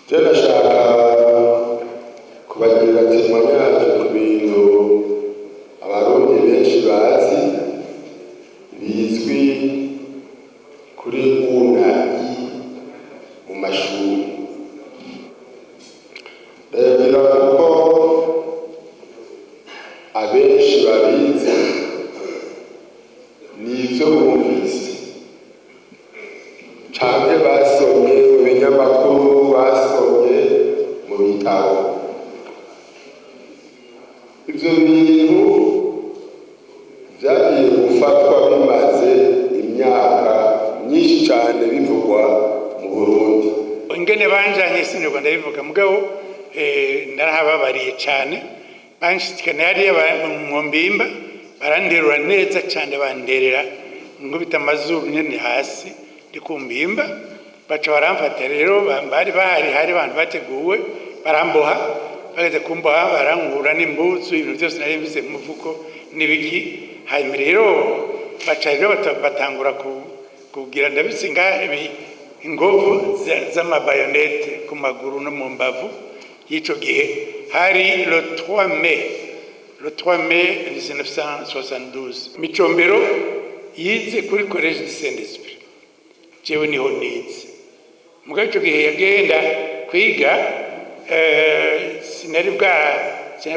Turashaka kubagirira témoignage ku bintu abarundi benshi bazi bizwi kuri UNAI mu mashuri. Ndagira ko abenshi babizi n'ivyo bumvise canke basomye mu binyamakuru, basomye mu bitabo. Ivyo bintu vyagiye gufatwa bimaze imyaka myinshi cane bivugwa mu Burundi. Ingene banjanye sinirwa ndabivuga mugabo ndarahababariye cane, banshikana hariya mu Mbimba baranderura neza cane, banderera ngubita amazuru nyene hasi ndi ku Mbimba, baca baramfata rero bari hari abantu bateguwe baramboha, bageze kumboha barankura n'imbuzu, ibintu byose nari mvise mu mufuko n'ibiki. Hanyuma rero baca rero batangura kugira ndabisinga ingovu z'amabayonete ku maguru no mu mbavu. Y'ico gihe hari le 3 mai 1972 Micombero yize kuri Collège du Saint-Esprit, jewe niho nize. Mugabo ico gihe yagenda kwiga sinari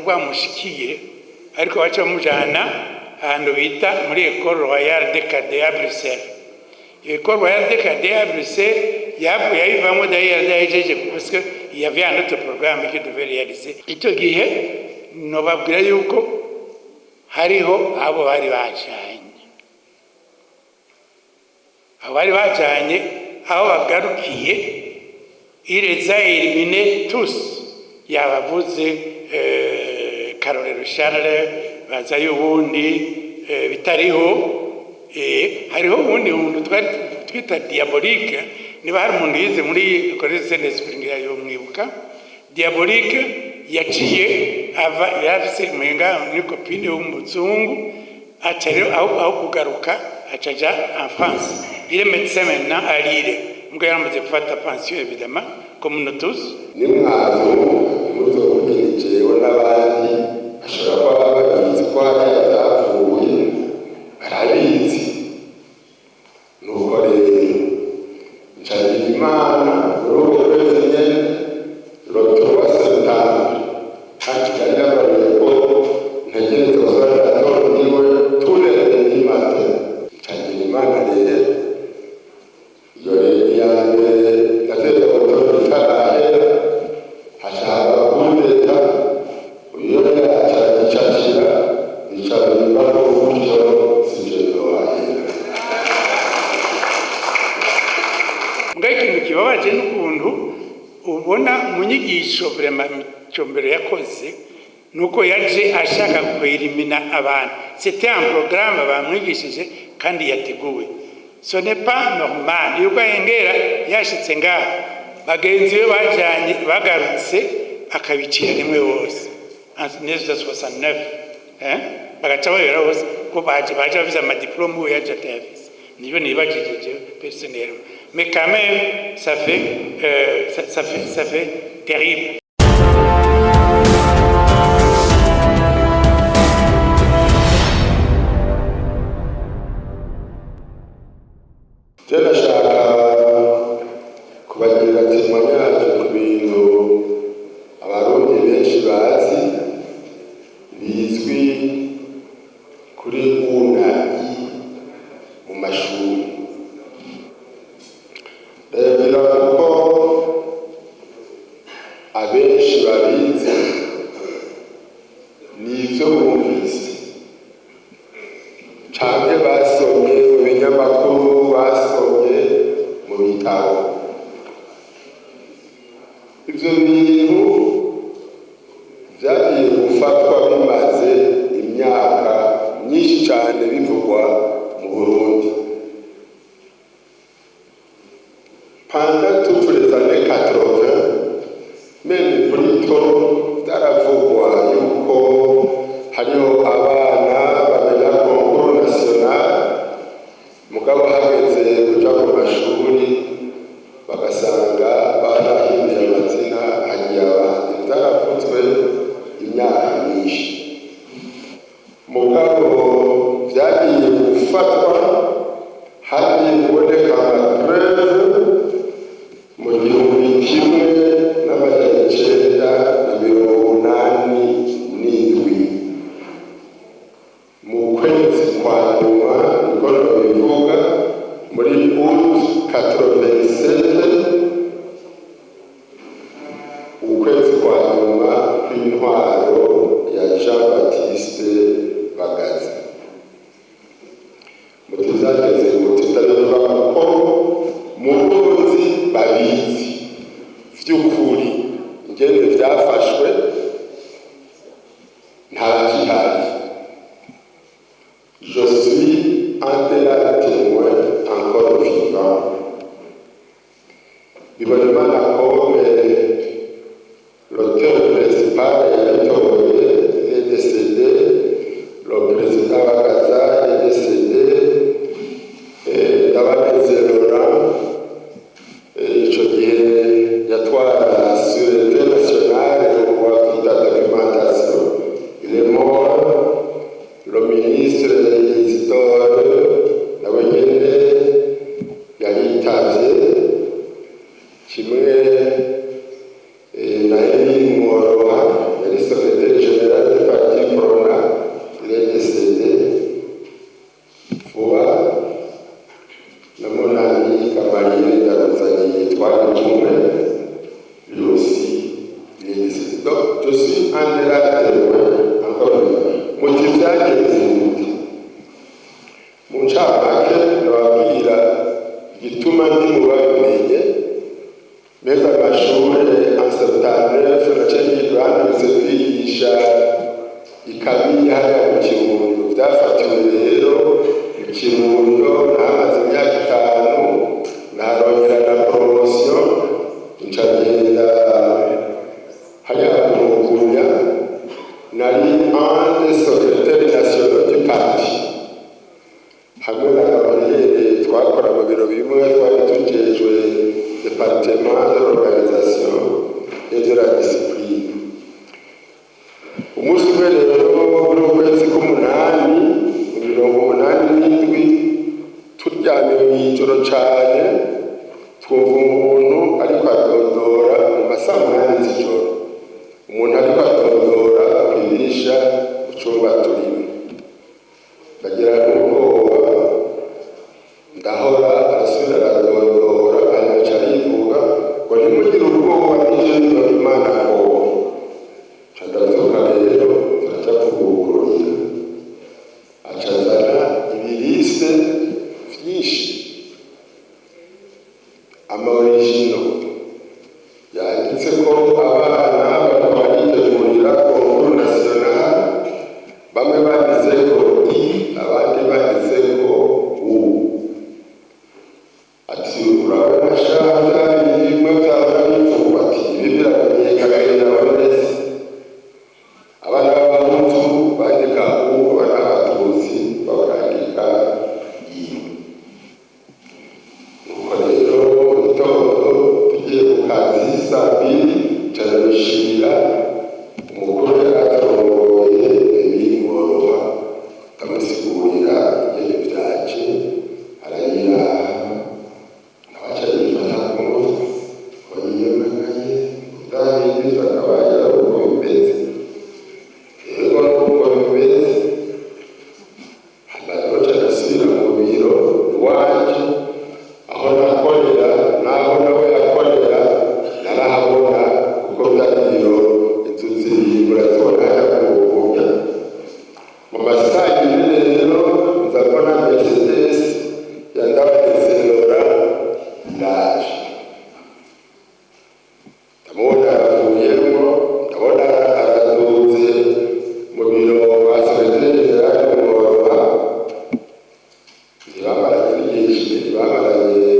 bwamushikiye, ariko baca bamujana ahantu bita muri École Royale des Cadets à Bruxelles. École Royale des Cadets à Bruxelles yayivamwo dayijeje parce que il y avait un autre programme qui devait réaliser. Ico gihe nobabwira yuko hariho abo bari bajanye aho bagarukiye, il les a éliminés tous. Yabavuze Karorero Charles, bazayo ubundi bitariho, hariho ubundi buntu twita Diabolique. Niba hari umuntu yize muri Collège Saint-Esprit ngira yo mwibuka, Diabolique yaciye ava yafise mwenga ni copine w'umuzungu, aca rero aho kugaruka acaja en France. Il est médecin maintenant à Lille. Mbwa yaramaze gufata pension évidemment comme nous tous. Ni mwazo muzo kumenyecewe n'abandi ashobora kuba babizi ko hari atavuye barabizi. Nuko rero ncagira Imana urugo rwese nyene rutoba Septembre hakigali y'abareko ntegereze kuzora natondiwe turere n'imate. Ncagira Imana rero iyo rero yambere nateze gutora itarahera hashaka kundeta uyo yacacira icabimba n'uburyo sijeno wahera. Mbwa ikintu kibabaje n'ukuntu ubona mu nyigisho vraiment Micombero yakoze nuko yaje ashaka kwelimina abantu. C'était un programme bamwigishije kandi yateguwe. Ce n'est pas normal yuko yengera yashitse ngaha bagenzi be bajanye bagarutse akabicira rimwe wose en 1969 bagaca babera hose ko baje bafise amadiplome uwo yaje atayafise. Nibyo nibajije personnellement, mais quand même ça fait terrible. Turashaka kubagirira témoignage ku bintu abarundi benshi bazi bizwi kuri UNAI mu mashuri. Ndagira ko abenshi babizi n'ivyo bumvise canke basomye mu binyamakuru, basomye mu bitabo. Ivyo bintu vyagiye gufatwa bimaze imyaka myinshi cane bivugwa mu Burundi. Pendant toutes les années 80, même plutôt vyaravugwa yuko hariho abana bamenya concours national, mugabo hageze kuja mu mashuri bagasanga barahinduye amazina. ukwezi kwa nyuma kw'intwaro ya Jean Baptiste Bagaza. Mutizageze mutitareba ko muruzi babizi vy'ukuri ingene vyafashwe nta kihari. Je suis un de la témoin encore vivant. Bibonema na kome l'auteur principal est décédé, le président Bagaza est décédé, et Dabagenze Laurent, icyo gihe yatwara sûreté nationale wa twita documentation, il est mort. Le ministre Isidore nawe nyene yaritavye kimwe na Emile Mworoha yari secrétaire général du parti Prona, il est décédé. Vuba na Monami Kabarire Daruzaniye twari kumwe, lui aussi il est décédé. Donc je suis un de la témoin encore une fois. Mutizageze mu ncamake nababwira igituma ndi mu babimenye meza amashure ansatane naciye banditse kwigisha ikabinya hariya mu Kirundo. Vyafatiwe rero mu Kirundo nahamaze imyaka 5 narongera na promotion ncagenda hariya mu Mugunya nari un des secrétaires nationaux du parti. Hamwe na Kabarire twakora mu biro bimwe twari tujejwe département de l'organisation et de la discipline. Umunsi umwe rero muri ukwezi k'umunani mu 87 turyamye mw'ijoro cane twumva umuntu ariko adodora mu masaha 8 z'ijoro. Umuntu ariko adodora kwigisha ucumba turimo. Ndagira n'ubwoba ndahora arasubira aradodora hanyuma aca yivuga ngo ntimugire ubwoba nije niba Imana koba. Ca ndavyuka rero turaja kuvugururira. Aca azana ibirise vyinshi ama-original yanditse ko abana bariko baritegurira concours national, bamwe banditse ko I abandi banditse ko U. Ati urabona shaka bimwe vyaba bivuga ati ibi biramenyekana abonetse. Abana b'abahutu bandika U, abana b'abatutsi bakandika I. Nuko rero gitondo tugiye ku kazi saa 2 carabishira umukuru yaratorongoye Emile Mworoha ndamusigurira ingene vyaje arayiraha nabaca yifata ku mutwe ngo yiyemagaye utabindi vyakabaye uko bimeze. Ego nuko bimeze. Hanyuma ca ndasubira mu biro iwanje aho nakorera naho nawe yakorera narahabona kuko vyari biro inzu zibiri murazibona hariya ku Mugunya. Mu masaha yine rero nza mbona Mercedes ya Ndabagenze Laurent iraje. Ndamubona aravuyemo, ndabona araduze mu biro kwa secrétaire général Mworoha. Ntibamaranye n'igihe kinini, bamaranye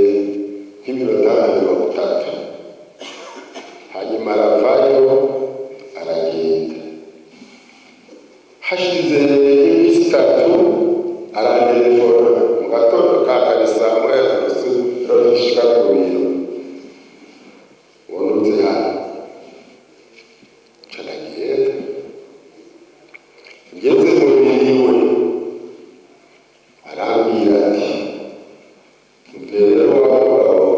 nk'iminota 30. Hanyuma aravayo aragenda. Hashize iminsi 3 arantelefona mu gatondo ka kare saa 1:30 rorishika ku biro. Wonutse hano. Ca ndagenda. Ngeze mu biriwe arambwira ati rero wabugabo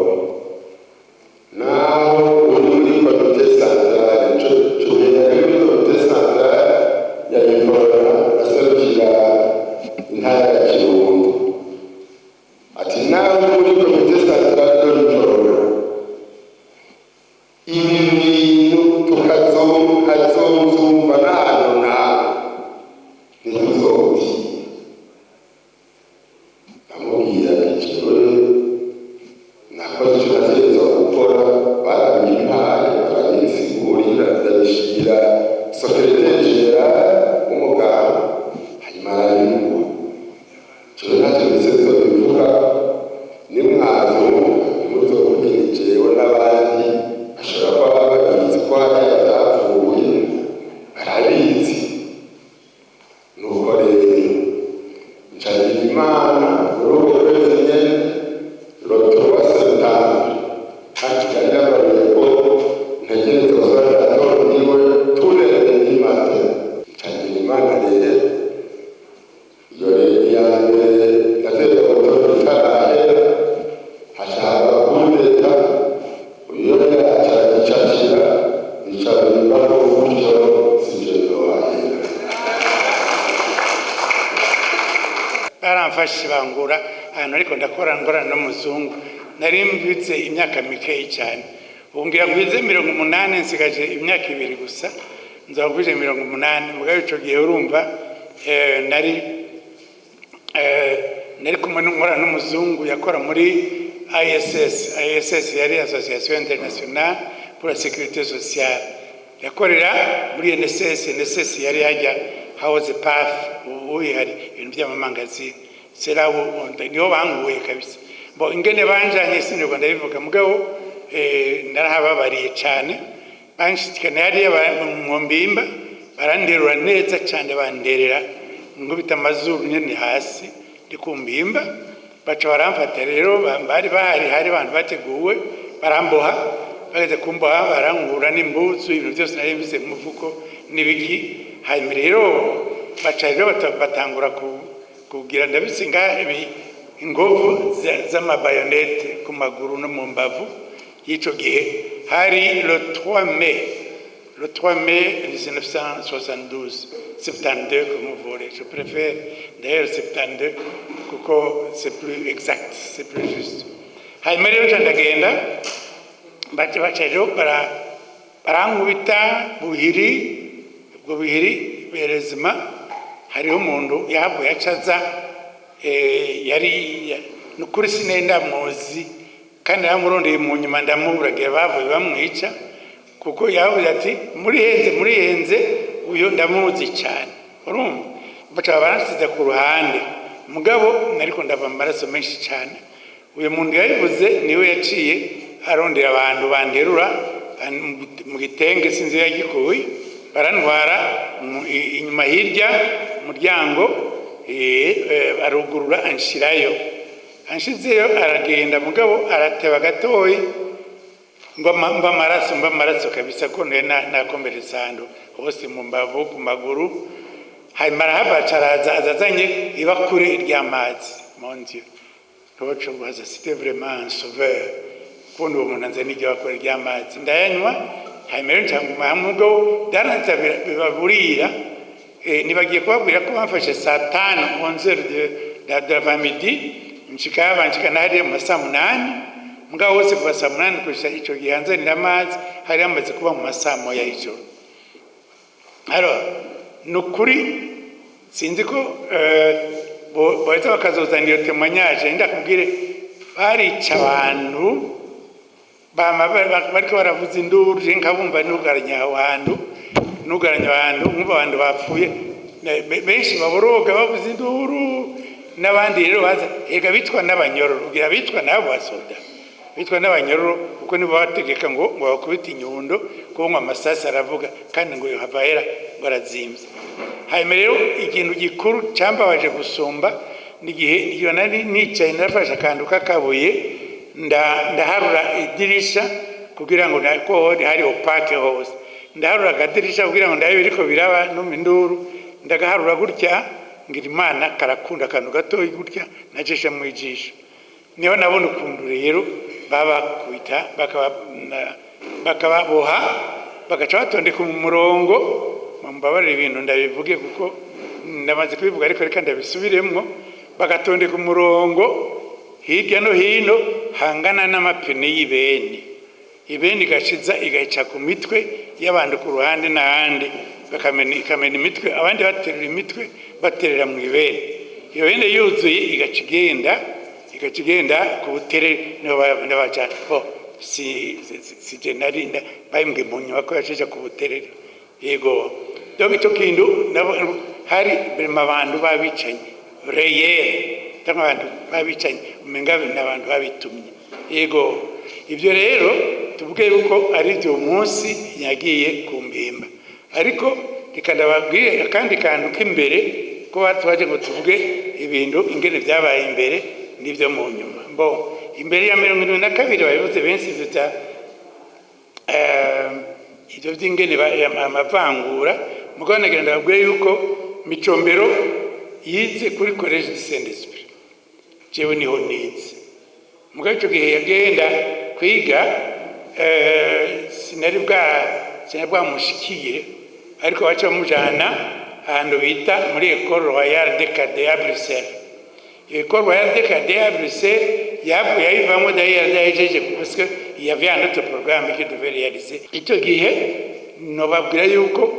naho uri muri komite centrale muri komite centrale ya Ikorona aserukira intara ya Kirundo. Ati naho muri komite centrale ya Ikorona ibi bintu baramfashe bangura ahantu ariko ndakora ngorana n'umuzungu nari mbitse imyaka mikeyi cyane ubu ngira gwize 80 nsigaje imyaka 2 gusa nzaguje 80 mugabe ico gihe urumva nari kumwe n'umwana n'umuzungu yakora muri ISS yari Association Internationale pour la Sécurité Sociale yakorera muri NSS yari hajya House Path uyu hari ibintu by'amamangazini sera niho banguye kabisa bo ingene banjanye sinirwa ndabivuga mugabo narahababariye cyane banshikana yari mu mbimba baranderura neza cyane banderera ngubita amazuru nyene hasi ndikumbimba baca baramfata rero bari hari abantu bateguwe baramboha bageze kumboha barangura n'imbuzu ibintu byose nari mbize mu mufuko nibiki hanyuma rero baca rero batangura kugira ndabisinga ingovu z'amabayonete ku maguru no mu mbavu y'ico gihe hari le 3 mai 1972 72 comme vous voulez je préfère d'ailleurs 72 kuko c'est plus exact c'est plus juste hanyuma rero ndagenda baca rero barangubita buhiri ubwo buhiri berezima hariho umuntu yahavuye acaza yari nukuri sinenda muzi kandi namurondeye mu nyuma ndamuburagira bavuye bamwica kuko yavuze ati muri henze uyo ndamuzi cyane urumva baca baransize ku ruhande mugabo nariko ndava amaraso menshi cyane uyo muntu yabivuze niwe yaciye arondera abantu banderura mu gitenge sinzi yagikuye barantwara inyuma hirya umuryango arugurura anshirayo anshizeyo aragenda mugabo arateba gatoyi mba maraso kabisa ko nakomeretse hano hose mu mbavu ku maguru hanyuma arahabacaraza azazanye ibakure ry'amazi mon Dieu toco baza c'était vraiment un sauveur kundi uwo muntu anzanye ibakure ry'amazi ndayanywa hanyuma ncanguma hamwe daranza bibaburira nibagiye kubabwira ko bamfashe saa 5 11h de l'après-midi nshika nari mu saa 8 mugabo wose kuva saa 8 kushya ico gihanze n'amazi hari amaze kuba mu masaa moya y'ijoro alors nukuri sinzi ko bahita bakazozana iyo témoignage ndakubwire barica abantu bariko baravuza induru nkabumva nugaranya abantu nk'abantu bapfuye benshi baboroga bavuza induru n'abandi rero baza ega bitwa n'abanyororo ugira bitwa nabo basoda bitwa n'abanyororo kuko nibo bategeka ngo bakubita inyundo kuko amasasi aravuga kandi ngo yohavahera barazimvye hanyuma rero ikintu gikuru cyambabaje gusumba n'igihe iyo nari nicaye narafashe akantu k'akabuye ndaharura idirisha kugira ngo nako hari opake hose ndaharura akadirisha kugira ngo ndabe biriko biraba no minduru ndagaharura gutya ngira Imana karakunda akantu gatoyi gutya najesha mu ijisho niho nabona ukuntu rero baba kuita bakababoha bagaca batondeka mu murongo mumbabarira ibintu ndabivuge kuko ndamaze kubivuga ariko reka ndabisubiremmo bagatondeka umurongo hirya no hino hangana n'amapine y'ibeni gashiza igaca ku mitwe y'abantu ku ruhande n'ahandi ikamena imitwe abandi baterera imitwe baterera mu ibeni iyo bene yuzuye igaca igenda ku butere n'abajana si jenari bayimbwe mu nyuma ko yashije ku butere yego donc icyo kintu hari abantu babicanye reyere cyangwa abantu babicanye umenga n'abantu babitumye yego ibyo rero tuvuge yuko ari byo munsi yagiye ku mbimba ariko rikandababwiye kandi kantu k'imbere ko batwaje ngo tuvuge ibintu ingene byabaye imbere n'ibyo mu nyuma mbo imbere ya 72 babivuze benshi bita ibyo by'ingene amavangura mugabo nagenda ndababwiye yuko Micombero yize kuri Collège de Saint-Esprit jewe niho nize mugabo icyo gihe yagenda kwiga sinari bwamushikiye ariko baca bamujana ahantu bita muri École Royale des Cadets à Bruxelles École royale de cadets à Bruxelles, il y a vraiment d'ailleurs parce qu'il y avait un autre programme qui devait réaliser. Icyo gihe nobabwira yuko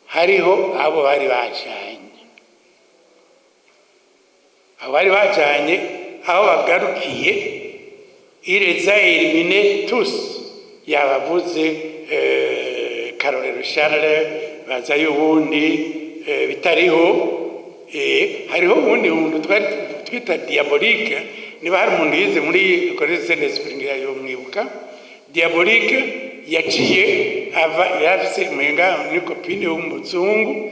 hariho abo bari bajanye. Abo bari bajanye aho bagarukiye, il les a éliminés tous. Yabavuze Karorero Charles, bazayo ubundi bitariho. Hariho ubundi buntu twita diabolique, niba hari umuntu yize muri Collège Saint-Esprit yo mwibuka. Diabolique yaciye ava yafise mwenga ni copine w'umuzungu,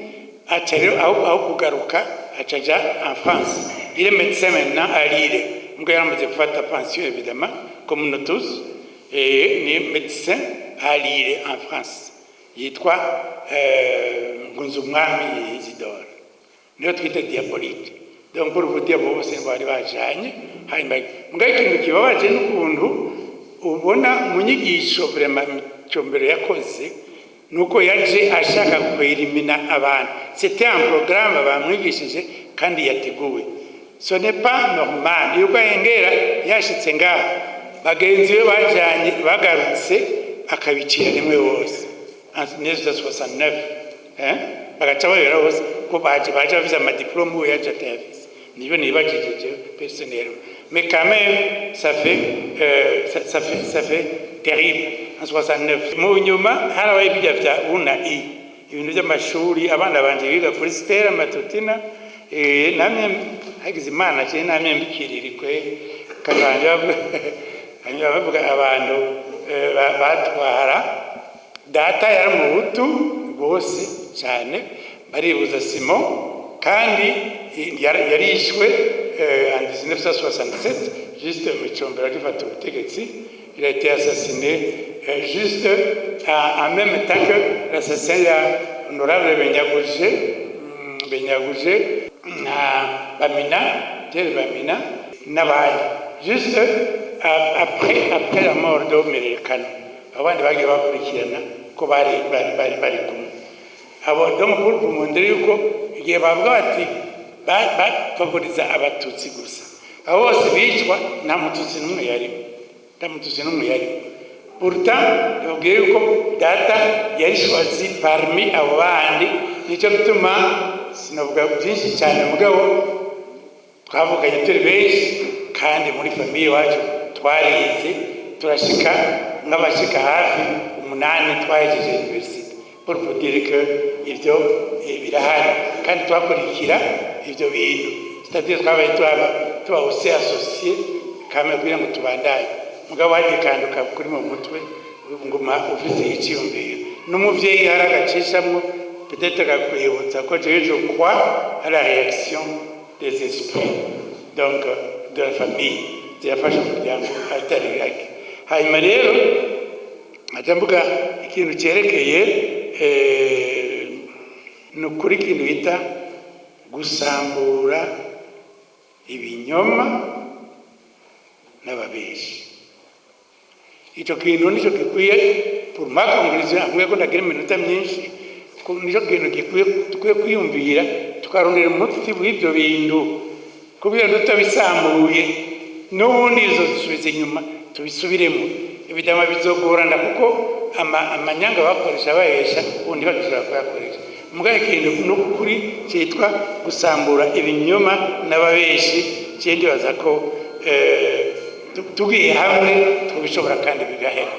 aca rero aho kugaruka acaja en France. Il est médecin maintenant à Lille. Ngo yaramaze gufata pension évidemment comme nous tous, et ni médecin à Lille en France. Yitwa Ngunzumwami Isidore. Niyo twita diabolique. Donc pour vous dire bose bari bajanye hanyuma mbwa ikintu kibabaje n'ukuntu ubona munyigisho vraiment cyombere yakoze nuko yaje ashaka kwelimina abantu. C'était un programme bamwigishije kandi yateguwe. Ce n'est pas normal. Yuko yengera yashitse ngaho bagenzi be bajanye bagarutse akabicira rimwe wose. En 1969 bagaca babera bose ko baje bafise amadiplome uwo yaje atayafise. Niyo nibajije personnellement. Mais quand même ça fait terrible en 69. Mu nyuma harabaye bijya bya UNAI, ibintu by'amashuri abana banje biga kuri Stella Matutina, namwe hagize imana cyane namwe mbikiririkwe kanje bavuga abantu batwara data yari mu butu bose cyane baribuza Simon kandi yarishwe en 1967 juste Micombero agifata ubutegetsi. Il a été assassiné juste en même temps que l'assassin de l'honorable Benyaguje na Bamina n'abandi. Juste après la mort de Merekano, abandi bagiye bakurikirana ko bari kumwe. Abo donc pour kumondera yuko igihe bavuga bati bafavoriza abatutsi gusa, abo bose bicwa nta mututsi n'umwe yari. Pourtant babwiye yuko data yari choisi parmi abo bandi, nicyo bituma sinavuga byinshi cyane mugabo twavuganye turi benshi kandi muri famiye wacu twarize turashika nk'abashika hafi 8 twahejeje university. Pour vous dire que ibyo birahari kandi twakurikira ibyo bintu, c'est-à-dire twabaye tuba aussi associé kame kugira ngo tubandanye. Mugabo wagikanduka kuri mu mutwe nguma ufise icyumviro n'umuvyeyi haragacishamwe peut-être akakwibutsa ko je crois à la réaction des esprits, donc de la famille yafashe umuryango atari yake. Hanyuma rero atambuga ikintu cyerekeye nukuri ikintu bita gusambura ibinyoma n'ababeshi. Icyo kintu nicyo gikwiye pour ma conclusion, amwe ko ndagira iminota myinshi, nicyo kintu gikwiye kwiyumvira tukarondera umuti w'ibyo bintu, kubera tutabisambuye n'ubundi izo dusubize inyuma tubisubiremo. Ibidama bizogorana kuko amanyanga bakoresha bayesha ubundi bagishobora kuyakoresha. Mugaye kintu n'ukuri cyitwa gusambura ibinyoma n'ababeshi, cyende baza ko tugiye hamwe tubishobora kandi bigahera.